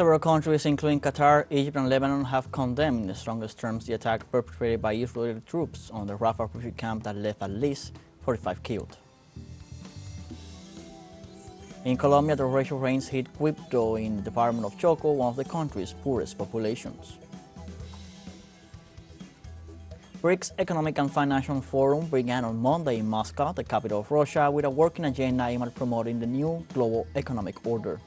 Several countries, including Qatar, Egypt, and Lebanon, have condemned in the strongest terms the attack perpetrated by Israeli troops on the Rafah refugee camp that left at least 45 killed. In Colombia, the torrential rains hit Quibdó in the department of Choco, one of the country's poorest populations. BRICS Economic and Financial Forum began on Monday in Moscow, the capital of Russia, with a working agenda aimed at promoting the new global economic order.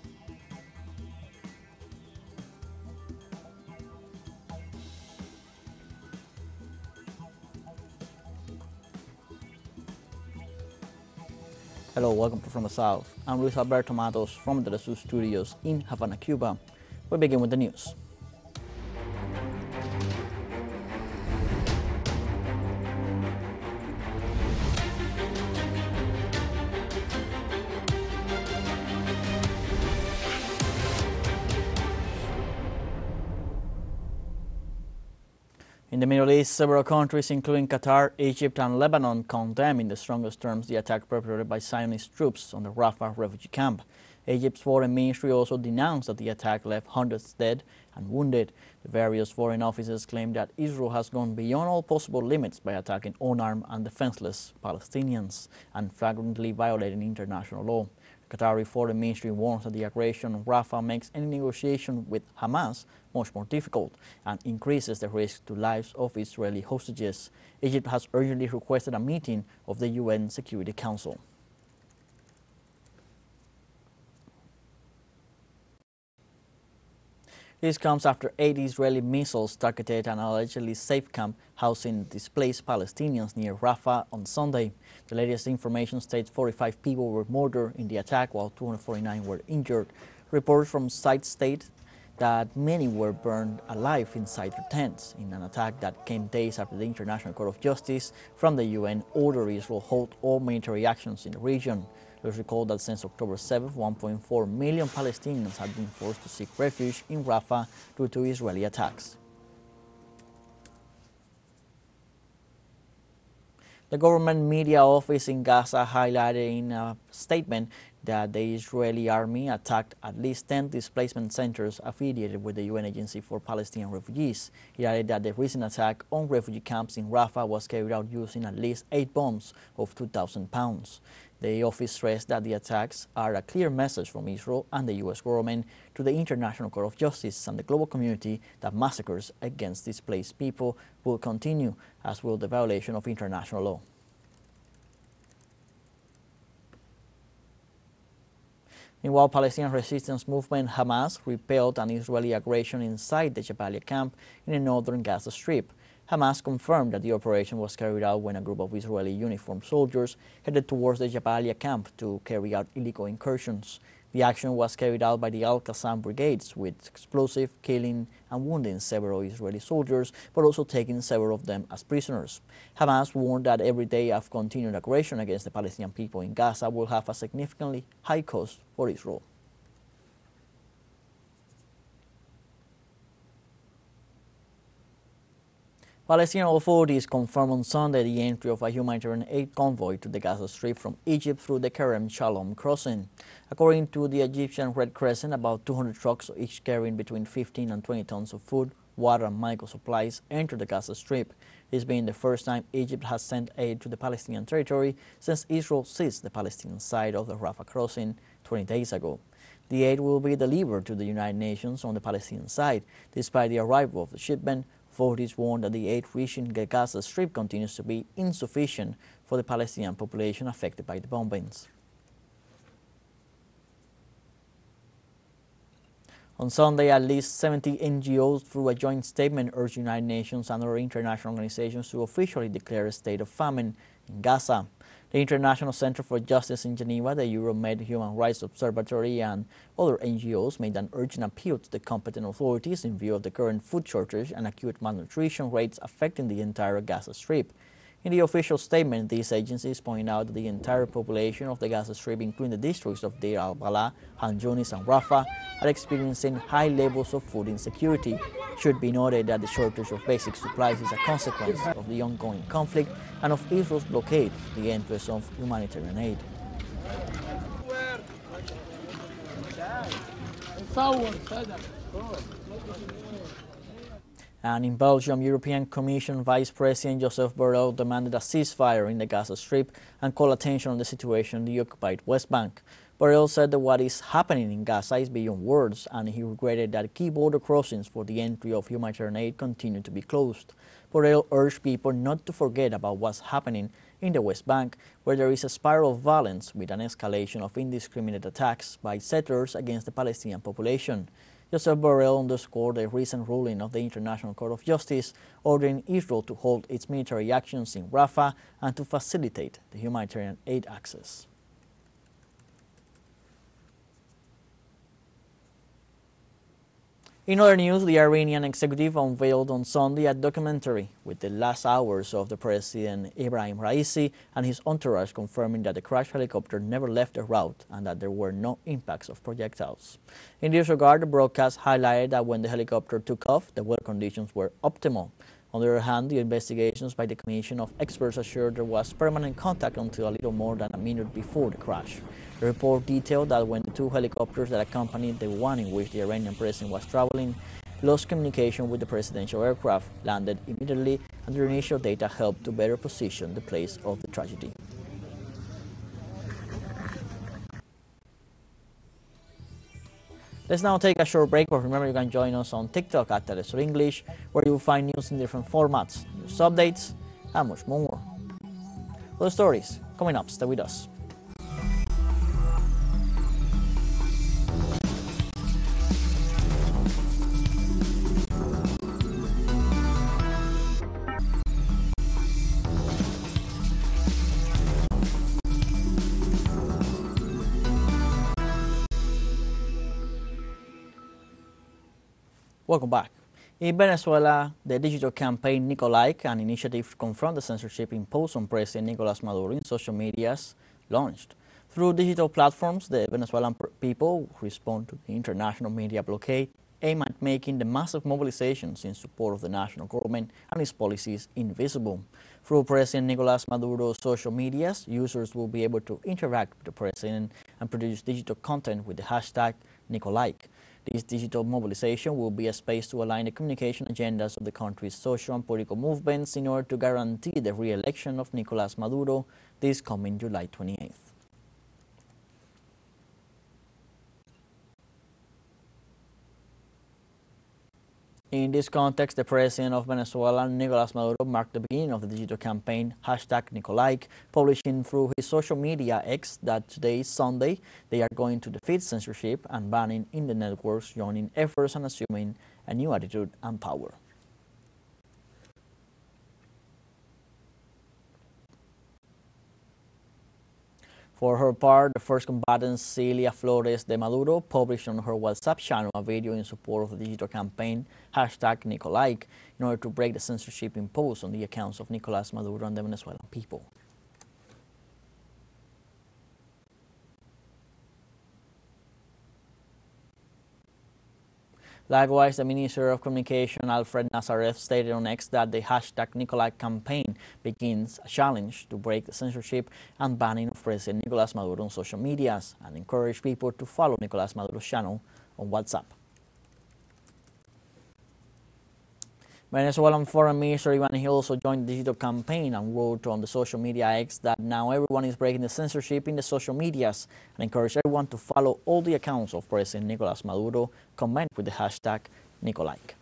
Hello, welcome to From the South. I'm Luis Alberto Matos from the teleSUR studios in Havana, Cuba. We begin with the news. In the Middle East, several countries, including Qatar, Egypt, and Lebanon, condemn in the strongest terms the attack perpetrated by Zionist troops on the Rafah refugee camp. Egypt's foreign ministry also denounced that the attack left hundreds dead and wounded. The various foreign offices claim that Israel has gone beyond all possible limits by attacking unarmed and defenseless Palestinians and flagrantly violating international law. The Qatari foreign ministry warns that the aggression on Rafah makes any negotiation with Hamas much more difficult and increases the risk to lives of Israeli hostages. Egypt has urgently requested a meeting of the UN Security Council. This comes after 8 Israeli missiles targeted an allegedly safe camp housing displaced Palestinians near Rafah on Sunday. The latest information states 45 people were murdered in the attack while 249 were injured. Reports from sites state that many were burned alive inside their tents in an attack that came days after the International Court of Justice from the UN ordered Israel halt all military actions in the region. Let's recall that since October 7, 1.4 million Palestinians have been forced to seek refuge in Rafah due to Israeli attacks. The government media office in Gaza highlighted in a statement that the Israeli army attacked at least 10 displacement centers affiliated with the UN Agency for Palestinian Refugees. It added that the recent attack on refugee camps in Rafah was carried out using at least 8 bombs of 2,000 pounds. The office stressed that the attacks are a clear message from Israel and the U.S. government to the International Court of Justice and the global community that massacres against displaced people will continue, as will the violation of international law. Meanwhile, Palestinian resistance movement Hamas repelled an Israeli aggression inside the Jabalia camp in the northern Gaza Strip. Hamas confirmed that the operation was carried out when a group of Israeli uniformed soldiers headed towards the Jabalia camp to carry out illegal incursions. The action was carried out by the Al-Qassam brigades, with explosive, killing and wounding several Israeli soldiers, but also taking several of them as prisoners. Hamas warned that every day of continued aggression against the Palestinian people in Gaza will have a significantly high cost for Israel. Palestinian authorities confirmed on Sunday the entry of a humanitarian aid convoy to the Gaza Strip from Egypt through the Kerem Shalom crossing. According to the Egyptian Red Crescent, about 200 trucks, each carrying between 15 and 20 tons of food, water and medical supplies, entered the Gaza Strip. This being the first time Egypt has sent aid to the Palestinian territory since Israel seized the Palestinian side of the Rafah crossing 20 days ago. The aid will be delivered to the United Nations on the Palestinian side. Despite the arrival of the shipment, authorities warned that the aid reaching the Gaza Strip continues to be insufficient for the Palestinian population affected by the bombings. On Sunday, at least 70 NGOs, through a joint statement, urged United Nations and other international organizations to officially declare a state of famine in Gaza. The International Center for Justice in Geneva, the Euromed Human Rights Observatory, and other NGOs made an urgent appeal to the competent authorities in view of the current food shortage and acute malnutrition rates affecting the entire Gaza Strip. In the official statement, these agencies point out that the entire population of the Gaza Strip, including the districts of Deir al-Balah, Han Yunis, and Rafah, are experiencing high levels of food insecurity. It should be noted that the shortage of basic supplies is a consequence of the ongoing conflict and of Israel's blockade to the entrance of humanitarian aid. And in Belgium, European Commission Vice President Joseph Borrell demanded a ceasefire in the Gaza Strip and called attention on the situation in the occupied West Bank. Borrell said that what is happening in Gaza is beyond words, and he regretted that key border crossings for the entry of humanitarian aid continue to be closed. Borrell urged people not to forget about what's happening in the West Bank, where there is a spiral of violence with an escalation of indiscriminate attacks by settlers against the Palestinian population. Joseph Borrell underscored the recent ruling of the International Court of Justice ordering Israel to halt its military actions in Rafah and to facilitate the humanitarian aid access. In other news, the Iranian executive unveiled on Sunday a documentary with the last hours of the President Ibrahim Raisi and his entourage, confirming that the crashed helicopter never left the route and that there were no impacts of projectiles. In this regard, the broadcast highlighted that when the helicopter took off, the weather conditions were optimal. On the other hand, the investigations by the Commission of Experts assured there was permanent contact until a little more than a minute before the crash. The report detailed that when the two helicopters that accompanied the one in which the Iranian president was traveling lost communication with the presidential aircraft, landed immediately, and their initial data helped to better position the place of the tragedy. Let's now take a short break, but remember you can join us on TikTok at teleSUR English, where you'll find news in different formats, news updates, and much more. Other stories coming up. Stay with us. Welcome back. In Venezuela, the digital campaign Nicolike, an initiative to confront the censorship imposed on President Nicolás Maduro in social medias, launched. Through digital platforms, the Venezuelan people respond to the international media blockade, aimed at making the massive mobilizations in support of the national government and its policies invisible. Through President Nicolás Maduro's social medias, users will be able to interact with the president and produce digital content with the hashtag Nicolike. This digital mobilization will be a space to align the communication agendas of the country's social and political movements in order to guarantee the re-election of Nicolás Maduro this coming July 28th. In this context, the president of Venezuela, Nicolás Maduro, marked the beginning of the digital campaign hashtag Nicolike, publishing through his social media X that today, Sunday, they are going to defeat censorship and banning in the networks, joining efforts and assuming a new attitude and power. For her part, the first combatant, Celia Flores de Maduro, published on her WhatsApp channel a video in support of the digital campaign hashtag Nicolike in order to break the censorship imposed on the accounts of Nicolás Maduro and the Venezuelan people. Likewise, the Minister of Communication, Alfred Nazareth, stated on X that the hashtag Nicolike campaign begins a challenge to break the censorship and banning of President Nicolás Maduro on social medias and encourage people to follow Nicolás Maduro's channel on WhatsApp. Venezuelan Foreign Minister Iván Gil also joined the digital campaign and wrote on the social media X that now everyone is breaking the censorship in the social medias and encouraged everyone to follow all the accounts of President Nicolás Maduro, comment with the hashtag Nicolike.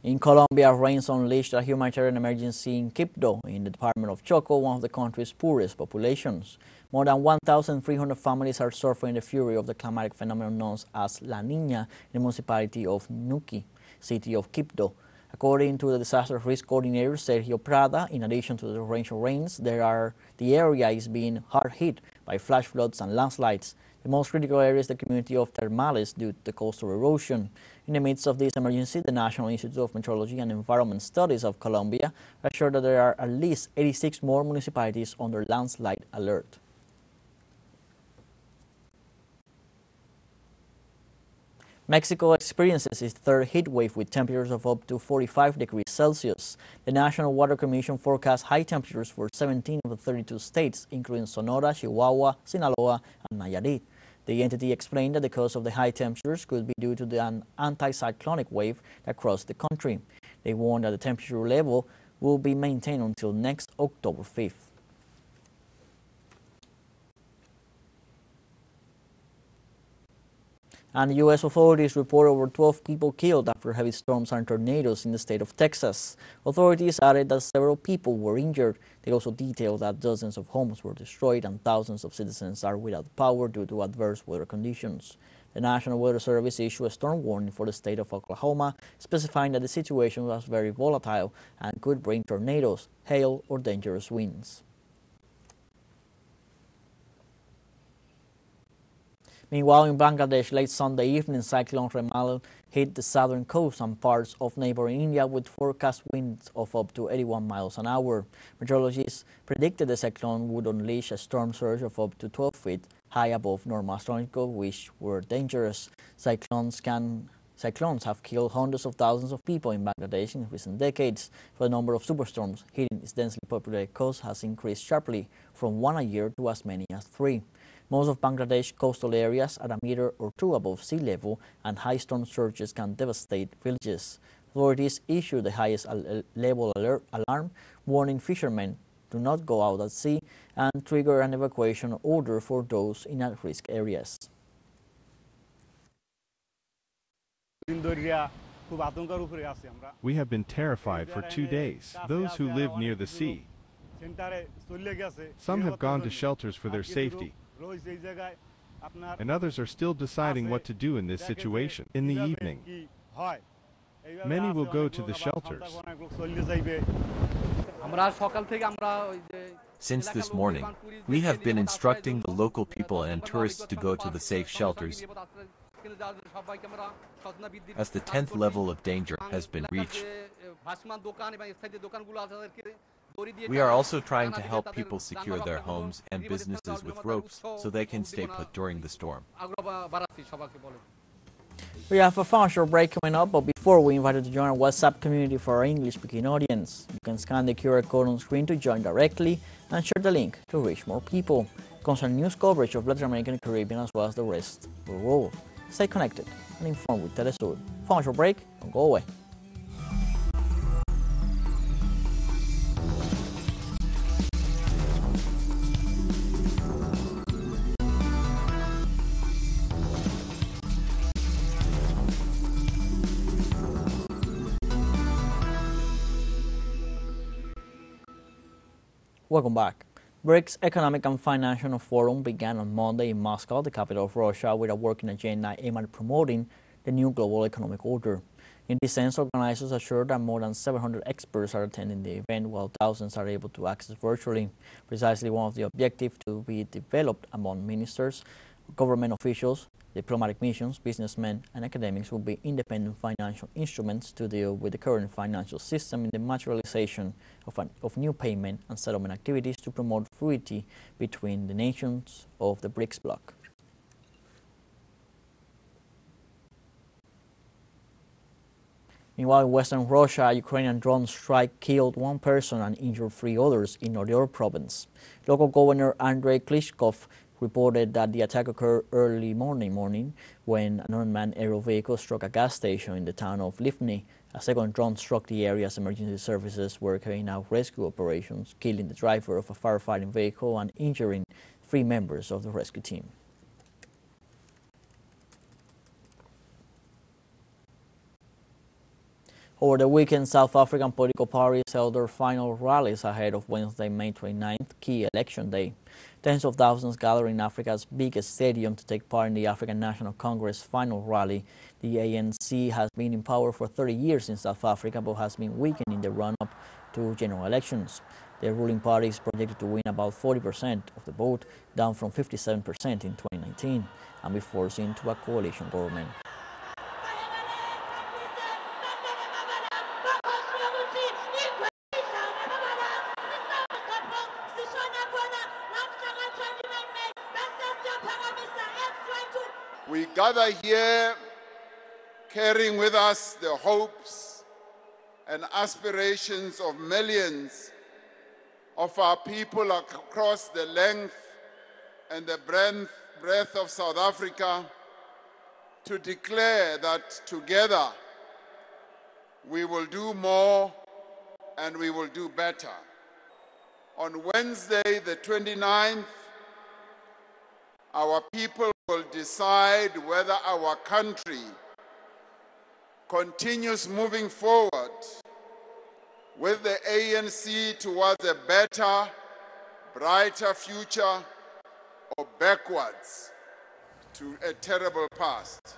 In Colombia, rains unleashed a humanitarian emergency in Quibdó, in the department of Chocó, one of the country's poorest populations. More than 1,300 families are suffering the fury of the climatic phenomenon known as La Niña in the municipality of Nuki, city of Quibdó. According to the disaster risk coordinator Sergio Prada, in addition to the torrential rains, the area is being hard hit by flash floods and landslides. The most critical area is the community of Termales due to the coastal erosion. In the midst of this emergency, the National Institute of Meteorology and Environment Studies of Colombia assured that there are at least 86 more municipalities under landslide alert. Mexico experiences its third heat wave with temperatures of up to 45 degrees Celsius. The National Water Commission forecasts high temperatures for 17 of the 32 states, including Sonora, Chihuahua, Sinaloa, and Nayarit. The entity explained that the cause of the high temperatures could be due to an anticyclonic wave that crossed the country. They warned that the temperature level will be maintained until next October 5th. And the U.S. authorities report over 12 people killed after heavy storms and tornadoes in the state of Texas. Authorities added that several people were injured. They also detailed that dozens of homes were destroyed and thousands of citizens are without power due to adverse weather conditions. The National Weather Service issued a storm warning for the state of Oklahoma, specifying that the situation was very volatile and could bring tornadoes, hail, or dangerous winds. Meanwhile, in Bangladesh, late Sunday evening, Cyclone Remal hit the southern coast and parts of neighboring India with forecast winds of up to 81 miles an hour. Meteorologists predicted the cyclone would unleash a storm surge of up to 12 feet high above normal astronomical, which were dangerous. Cyclones have killed hundreds of thousands of people in Bangladesh in recent decades. The number of superstorms hitting its densely populated coast has increased sharply from one a year to as many as 3. Most of Bangladesh's coastal areas are a meter or two above sea level, and high storm surges can devastate villages. Authorities issued the highest level alarm, warning fishermen to not go out at sea and trigger an evacuation order for those in at-risk areas. We have been terrified for 2 days. Those who live near the sea, some have gone to shelters for their safety, and others are still deciding what to do in this situation. In the evening, many will go to the shelters. Since this morning, we have been instructing the local people and tourists to go to the safe shelters, as the 10th level of danger has been reached. We are also trying to help people secure their homes and businesses with ropes so they can stay put during the storm. We have a fun short break coming up, but before we invite you to join our WhatsApp community for our English-speaking audience. You can scan the QR code on screen to join directly and share the link to reach more people. Concern news coverage of Latin American and Caribbean as well as the rest of the world. Stay connected and informed with teleSUR. Fun short break, don't go away. Welcome back. BRICS Economic and Financial Forum began on Monday in Moscow, the capital of Russia, with a working agenda aimed at promoting the new global economic order. In this sense, organizers assured that more than 700 experts are attending the event, while thousands are able to access virtually. Precisely one of the objectives to be developed among ministers, government officials, diplomatic missions, businessmen, and academics will be independent financial instruments to deal with the current financial system in the materialization of new payment and settlement activities to promote fluidity between the nations of the BRICS bloc. Meanwhile, in western Russia, a Ukrainian drone strike killed one person and injured 3 others in Orel province. Local Governor Andrei Klitschkov reported that the attack occurred early morning when an unmanned aerial vehicle struck a gas station in the town of Livny. A second drone struck the area as emergency services were carrying out rescue operations, killing the driver of a firefighting vehicle and injuring 3 members of the rescue team. Over the weekend, South African political parties held their final rallies ahead of Wednesday, May 29th, key election day. Tens of thousands gathered in Africa's biggest stadium to take part in the African National Congress final rally. The ANC has been in power for 30 years in South Africa, but has been weakened in the run-up to general elections. The ruling party is projected to win about 40% of the vote, down from 57% in 2019, and be forced into a coalition government. We gather here carrying with us the hopes and aspirations of millions of our people across the length and the breadth of South Africa, to declare that together we will do more and we will do better. On Wednesday, the 29th, our people will decide whether our country continues moving forward with the ANC towards a better, brighter future, or backwards to a terrible past.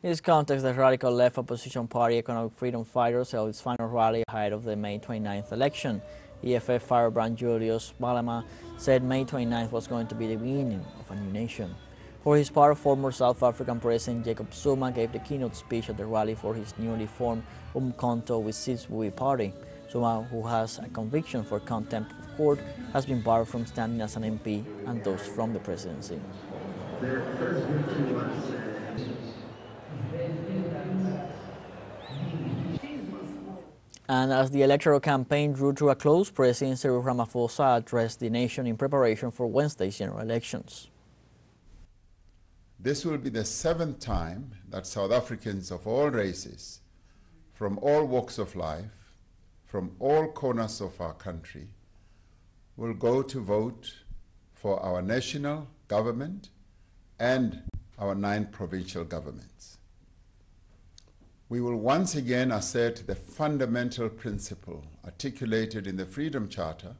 In this context, the radical left opposition party Economic Freedom Fighters held its final rally ahead of the May 29th election. EFF firebrand Julius Malema said May 29th was going to be the beginning of a new nation. For his part, former South African President Jacob Zuma gave the keynote speech at the rally for his newly formed Umkhonto we Sizwe party. Zuma, who has a conviction for contempt of court, has been barred from standing as an MP and thus from the presidency. And as the electoral campaign drew to a close, President Cyril Ramaphosa addressed the nation in preparation for Wednesday's general elections. This will be the 7th time that South Africans of all races, from all walks of life, from all corners of our country, will go to vote for our national government and our 9 provincial governments. We will once again assert the fundamental principle articulated in the Freedom Charter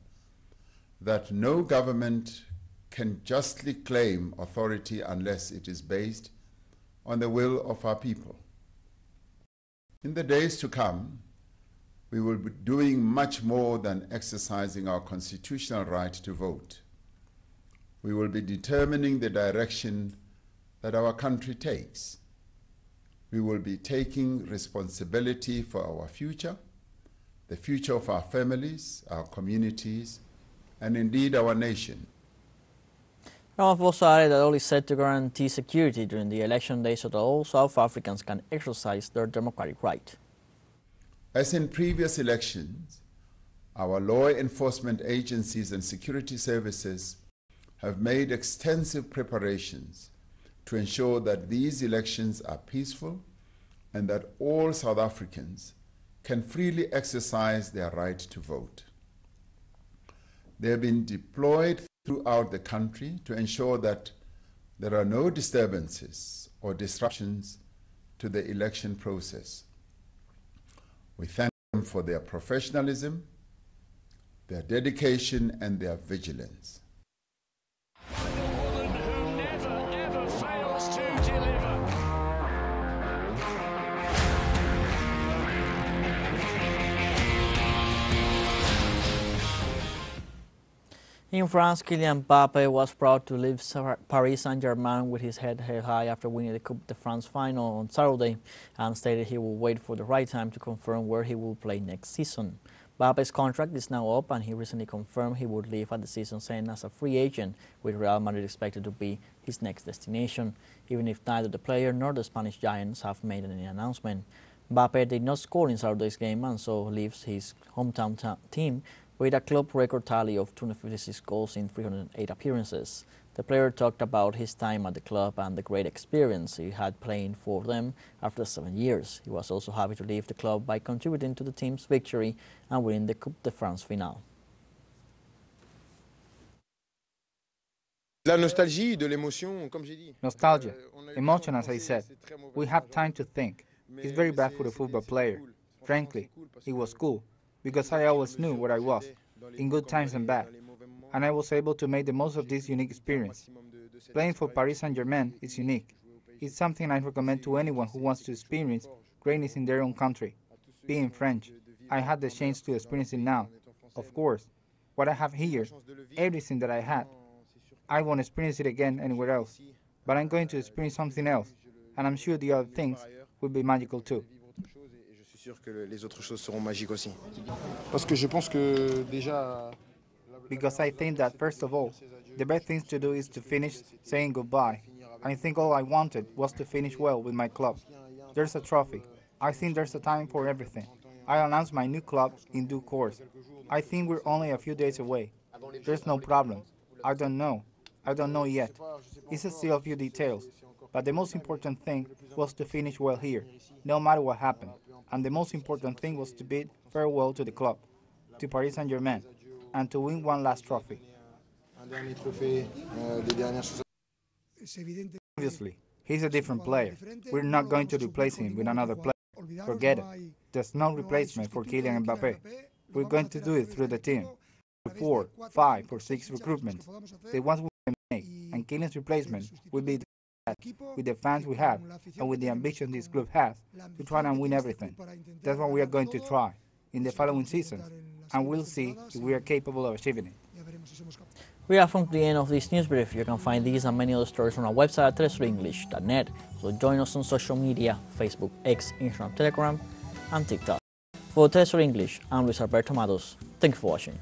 that no government can justly claim authority unless it is based on the will of our people. In the days to come, we will be doing much more than exercising our constitutional right to vote. We will be determining the direction that our country takes. We will be taking responsibility for our future, the future of our families, our communities, and indeed our nation. Ramaphosa added that all is set to guarantee security during the election day so that all South Africans can exercise their democratic right. As in previous elections, our law enforcement agencies and security services have made extensive preparations to ensure that these elections are peaceful and that all South Africans can freely exercise their right to vote. They have been deployed throughout the country to ensure that there are no disturbances or disruptions to the election process. We thank them for their professionalism, their dedication, and their vigilance. In France, Kylian Mbappe was proud to leave Paris Saint-Germain with his head held high after winning the Coupe de France final on Saturday, and stated he will wait for the right time to confirm where he will play next season. Mbappe's contract is now up, and he recently confirmed he would leave at the season's end as a free agent, with Real Madrid expected to be his next destination, even if neither the player nor the Spanish Giants have made any announcement. Mbappe did not score in Saturday's game and so leaves his hometown team with a club record tally of 256 goals in 308 appearances. The player talked about his time at the club and the great experience he had playing for them after 7 years. He was also happy to leave the club by contributing to the team's victory and winning the Coupe de France final. Nostalgia, emotion, as I said. We have time to think. It's very bad for the football player. Frankly, it was cool, because I always knew where I was, in good times and bad, and I was able to make the most of this unique experience. Playing for Paris Saint-Germain is unique. It's something I recommend to anyone who wants to experience greatness in their own country. Being French, I had the chance to experience it now. Of course, what I have here, everything that I had, I won't experience it again anywhere else, but I'm going to experience something else, and I'm sure the other things will be magical too. Because I think that, first of all, the best thing to do is to finish saying goodbye, I think all I wanted was to finish well with my club. There's a trophy. I think there's a time for everything. I'll announce my new club in due course. I think we're only a few days away. There's no problem. I don't know. I don't know yet. It's still a few details. But the most important thing was to finish well here, no matter what happened. And the most important thing was to bid farewell to the club, to Paris Saint-Germain, and to win one last trophy. Obviously, he's a different player. We're not going to replace him with another player. Forget it. There's no replacement for Kylian Mbappé. We're going to do it through the team. 4, 5, or 6 recruitments. The ones we can make, and Kylian's replacement will be with the fans we have and with the ambition this club has to try and win everything. That's what we are going to try in the following seasons, and we'll see if we are capable of achieving it. We are from the end of this news brief. You can find these and many other stories on our website at telesurenglish.net. So join us on social media, Facebook, X, Instagram, Telegram, and TikTok. For TeleSUR English, I'm Luis Alberto Matos. Thank you for watching.